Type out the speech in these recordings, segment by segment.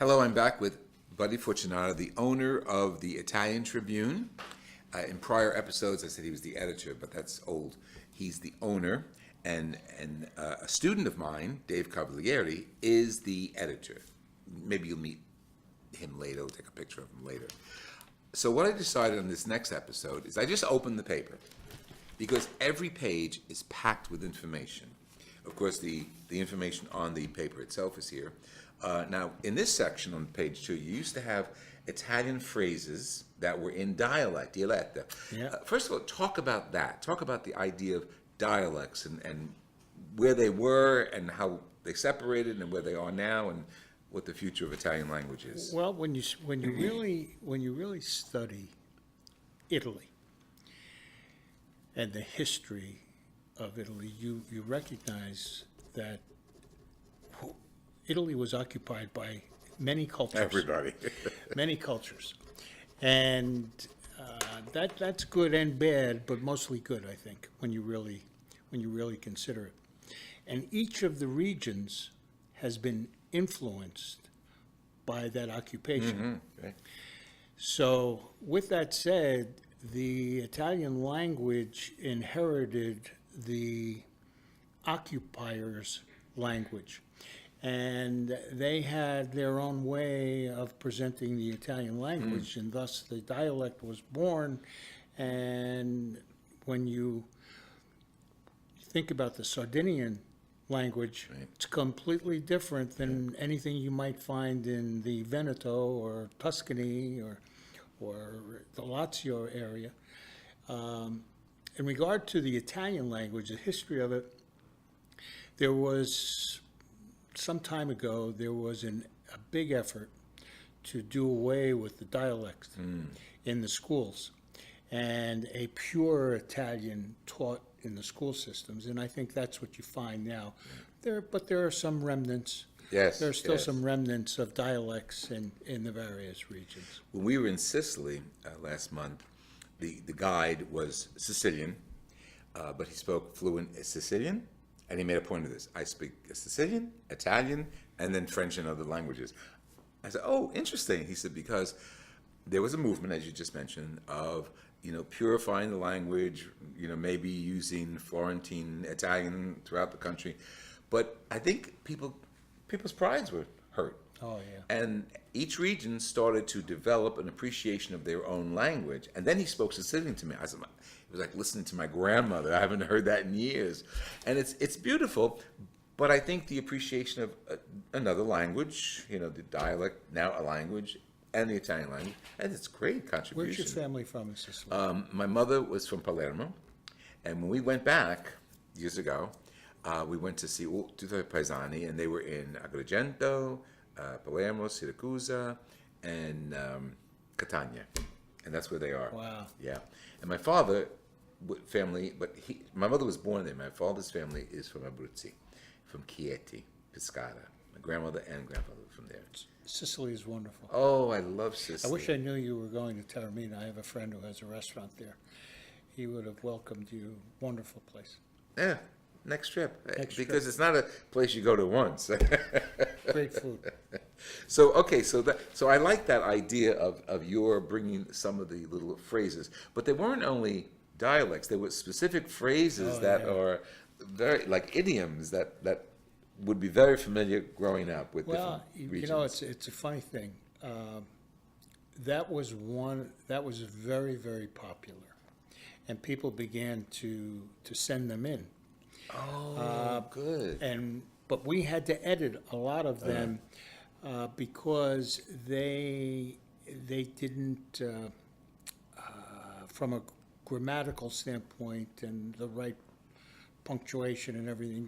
Hello, I'm back with Buddy Fortunato, the owner of the Italian Tribune. In prior episodes, I said he was the editor, but that's old. He's the owner, and a student of mine, Dave Cavalieri, is the editor. Maybe you'll meet him later, we'll take a picture of him later. So what I decided on this next episode is I just opened the paper, because every page is packed with information. Of course, the information on the paper itself is here. Now, in this section on page 2, you used to have Italian phrases that were in dialect, dialetta. Yeah. First of all, talk about that. Talk about the idea of dialects and where they were and how they separated and where they are now and what the future of Italian language is. Well, when you really study Italy and the history of Italy, you recognize that Italy was occupied by many cultures. Everybody. Many cultures, and that's good and bad, but mostly good, I think, when you really consider it. And each of the regions has been influenced by that occupation. Mm-hmm. Right. So, with that said, the Italian language inherited the occupiers' language. And they had their own way of presenting the Italian language, and thus the dialect was born. And when you think about the Sardinian language, Right. it's completely different than anything you might find in the Veneto or Tuscany or the Lazio area. In regard to the Italian language, the history of it, there was, some time ago, there was a big effort to do away with the dialect in the schools, and a pure Italian taught in the school systems, and I think that's what you find now. But there are some remnants. Yes. There are still yes. some remnants of dialects in the various regions. When we were in Sicily last month, the guide was Sicilian, but he spoke fluent Sicilian, and he made a point of this. I speak Sicilian, Italian, and then French and other languages. I said, oh, interesting. He said, because there was a movement, as you just mentioned, of purifying the language, maybe using Florentine Italian throughout the country. But I think people's prides were hurt. Oh, yeah. And each region started to develop an appreciation of their own language. And then he spoke Sicilian to me. I said, it was like listening to my grandmother. I haven't heard that in years. And it's beautiful, but I think the appreciation of another language, the dialect, now a language, and the Italian language, and it's great contribution. Where's your family from in Sicily? My mother was from Palermo, and when we went back years ago, we went to see tutti i paesani, and they were in Agrigento, Palermo, Siracusa, and Catania, and that's where they are. Wow. Yeah. And my father family, my mother was born there. My father's family is from Abruzzi, from Chieti, Pescara. My grandmother and grandfather were from there. Sicily is wonderful. Oh, I love Sicily. I wish I knew you were going to Taormina. I have a friend who has a restaurant there. He would have welcomed you. Wonderful place. Yeah, next trip. Next because trip. it's not a place you go to once. Great food. So I like that idea of your bringing some of the little phrases, but they weren't only dialects. There were specific phrases that are very like idioms that would be very familiar growing up with different regions. It's a funny thing. That was very, very popular, and people began to send them in. Oh, good. But we had to edit a lot of them because they didn't, from a grammatical standpoint and the right punctuation and everything,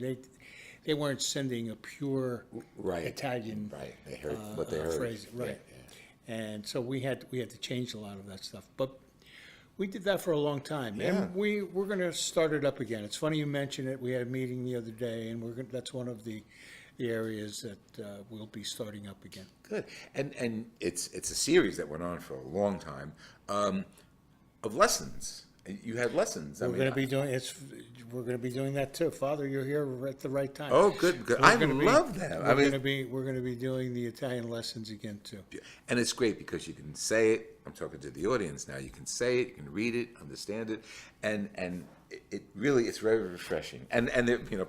they weren't sending a pure Italian They heard what they heard. phrase, right? Yeah. And so we had to change a lot of that stuff, but we did that for a long time, and we're going to start it up again. It's funny you mention it. We had a meeting the other day, and that's one of the areas that we'll be starting up again. Good, and it's a series that went on for a long time of lessons. You had lessons. We're going to be doing we're going to be doing that too. Father, you're here at the right time. Oh, good, good. I love that. I mean, We're going to be doing the Italian lessons again too. and it's great because you can say it. I'm talking to the audience now. You can say it, you can read it, understand it, and it really it's very refreshing. And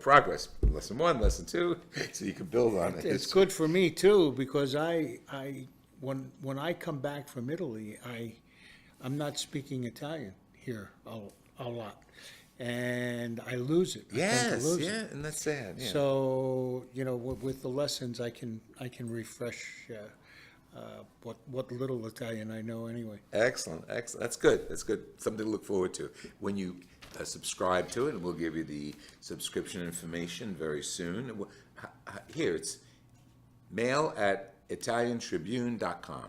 progress. Lesson 1, lesson 2, so you can build on it. It's good for me too because when I come back from Italy, I'm not speaking Italian here a lot, and I lose it. I tend to Yes, lose yeah, it. and that's sad. Yeah. So with the lessons, I can refresh what little Italian I know anyway. Excellent, excellent. That's good. That's good. Something to look forward to when you subscribe to it, and we'll give you the subscription information very soon. Here it's mail@italiantribune.com,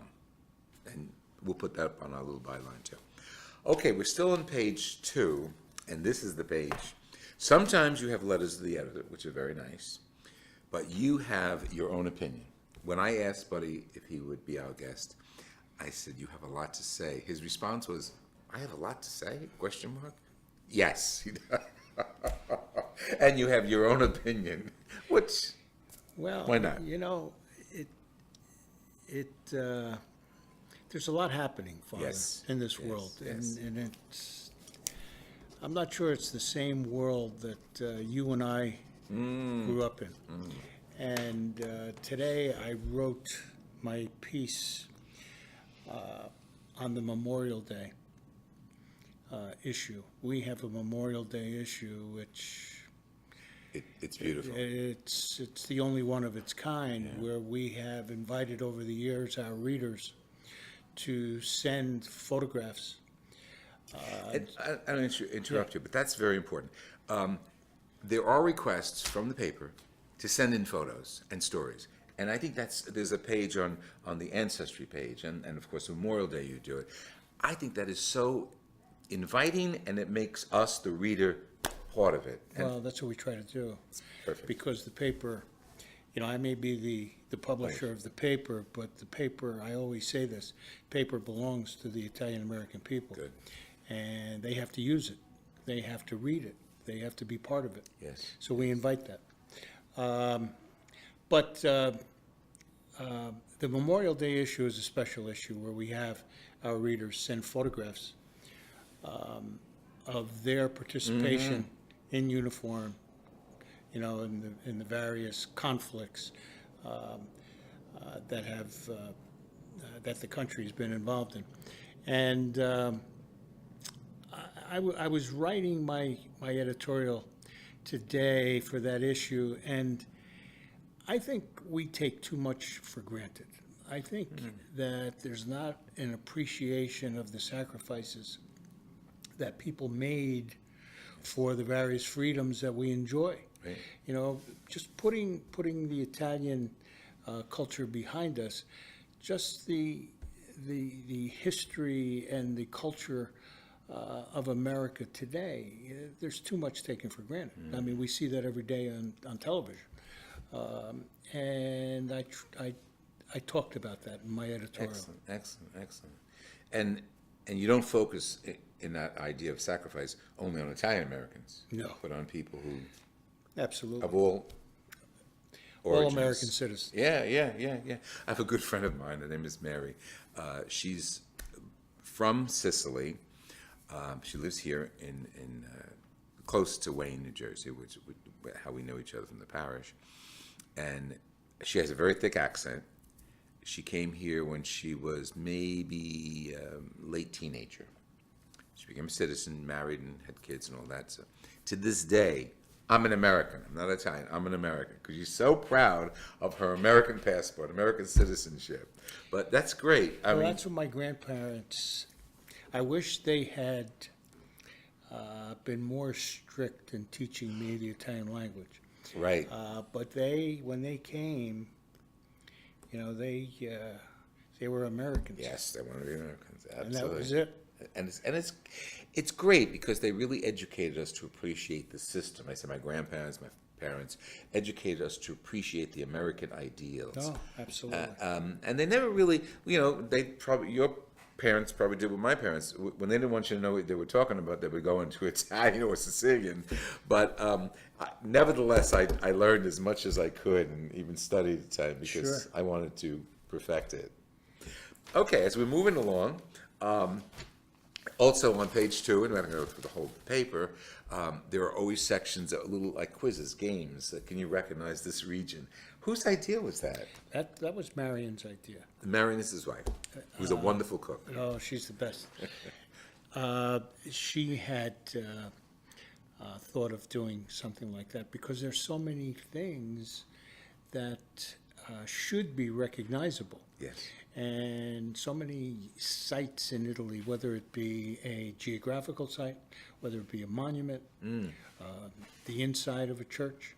and we'll put that up on our little byline too. Okay, we're still on page 2, and this is the page. Sometimes you have letters to the editor, which are very nice, but you have your own opinion. When I asked Buddy if he would be our guest, I said, "You have a lot to say." His response was, "I have a lot to say?" Question mark. Yes. And you have your own opinion, which, Well, why not? There's a lot happening, Father, Yes, in this yes, world, yes. and I'm not sure it's the same world that you and I grew up in. And today I wrote my piece on the Memorial Day issue. We have a Memorial Day issue, which It's beautiful. it's the only one of its kind, where we have invited over the years our readers to send photographs. I don't interrupt you, but that's very important. There are requests from the paper to send in photos and stories. And I think there's a page on the Ancestry page, and of course Memorial Day you do it. I think that is so inviting, and it makes us, the reader, part of it. And Well, that's what we try to do. perfect. Because the paper, I may be the publisher of the paper, but the paper, I always say this, paper belongs to the Italian-American people. Good. And they have to use it. They have to read it. They have to be part of it. Yes. So we invite that. But the Memorial Day issue is a special issue where we have our readers send photographs of their participation in uniform, in the various conflicts that the country's been involved in. And I was writing my editorial today for that issue, and I think we take too much for granted. I think that there's not an appreciation of the sacrifices that people made for the various freedoms that we enjoy. Right. Just putting the Italian culture behind us, just the history and the culture of America today, there's too much taken for granted. I mean, we see that every day on television. And I talked about that in my editorial. Excellent. And you don't focus in that idea of sacrifice only on Italian Americans. No. But on people who, Absolutely. of all origins. All American citizens. Yeah. I have a good friend of mine. Her name is Mary. She's from Sicily. She lives here in close to Wayne, New Jersey, which how we know each other from the parish. And she has a very thick accent. She came here when she was maybe late teenager. She became a citizen, married, and had kids and all that. So to this day, I'm an American. I'm not Italian. I'm an American because she's so proud of her American passport, American citizenship. But that's great. I mean, That's what my grandparents, I wish they had been more strict in teaching me the Italian language. right. But when they came, they were Americans. Yes, they want to be Americans. Absolutely. And that was it. And it's great because they really educated us to appreciate the system. I said my grandparents, my parents educated us to appreciate the American ideals. Oh, absolutely. And they never really, they probably, your parents probably did with my parents. When they didn't want you to know what they were talking about, they would go into Italian or Sicilian. But nevertheless, I learned as much as I could and even studied Italian because Sure. I wanted to perfect it. Okay, as we're moving along, also on page 2, and we're not going to go through the whole paper, there are always sections, little like quizzes, games. Can you recognize this region? Whose idea was that? That was Marion's idea. Marion is his wife, who's a wonderful cook. Oh, she's the best. She had thought of doing something like that because there's so many things that should be recognizable. Yes. And so many sites in Italy, whether it be a geographical site, whether it be a monument, the inside of a church,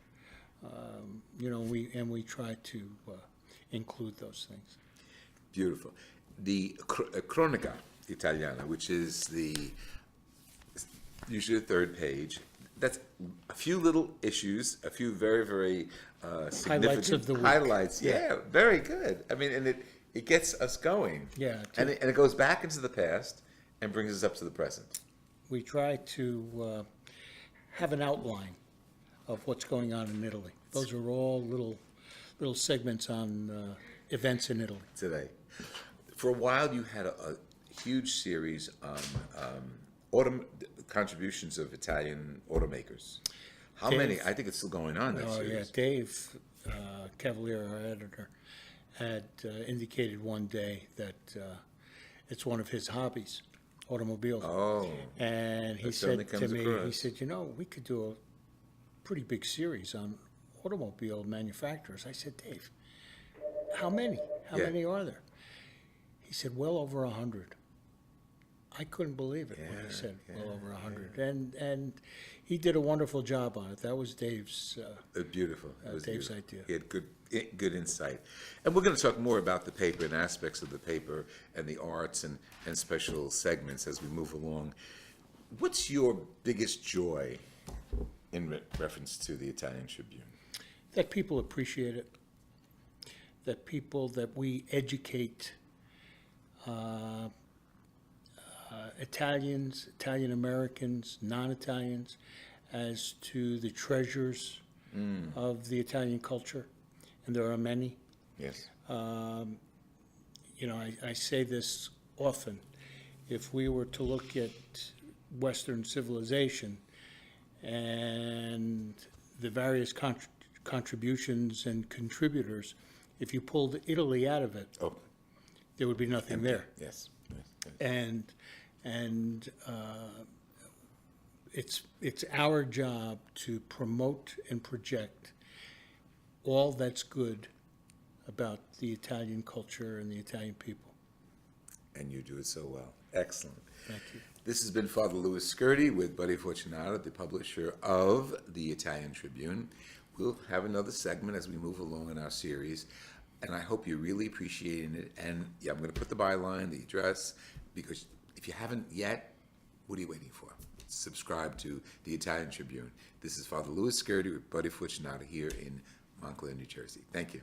we try to include those things. Beautiful. The Cronaca Italiana, which is usually the third page, that's a few little issues, a few very, very significant Highlights of the week. highlights. Yeah, very good. I mean, and it gets us going. Yeah, And it goes back into the past and brings us up to the present. We try to have an outline of what's going on in Italy. Those are all little segments on events in Italy. Today. For a while, you had a huge series on contributions of Italian automakers. How Dave- many? I think it's still going on, that Oh, yeah, series. Dave Cavalier, our editor, had indicated one day that it's one of his hobbies, automobiles. Oh, And he that certainly said to comes me, across. he said, we could do a pretty big series on automobile manufacturers. I said, Dave, how many? How Yeah. many are there? He said, well over 100. I couldn't believe it when he said well over 100. And he did a wonderful job on it. That was Dave's, beautiful. It was Dave's beautiful. idea. He had good insight. And we're going to talk more about the paper and aspects of the paper and the arts and special segments as we move along. What's your biggest joy in reference to the Italian Tribune? that people appreciate it, that we educate Italians, Italian Americans, non-Italians, as to the treasures of the Italian culture, and there are many. Yes. I say this often. If we were to look at Western civilization and the various contributions and contributors, if you pulled Italy out of it, Oh, there would be nothing there. yes. And it's our job to promote and project all that's good about the Italian culture and the Italian people. And you do it so well. Excellent. Thank you. This has been Father Louis Scurti with Buddy Fortunato, the publisher of the Italian Tribune. We'll have another segment as we move along in our series, and I hope you're really appreciating it. And yeah, I'm going to put the byline, the address, because if you haven't yet, what are you waiting for? Subscribe to the Italian Tribune. This is Father Louis Scurti with Buddy Fortunato here in Montclair, New Jersey. Thank you.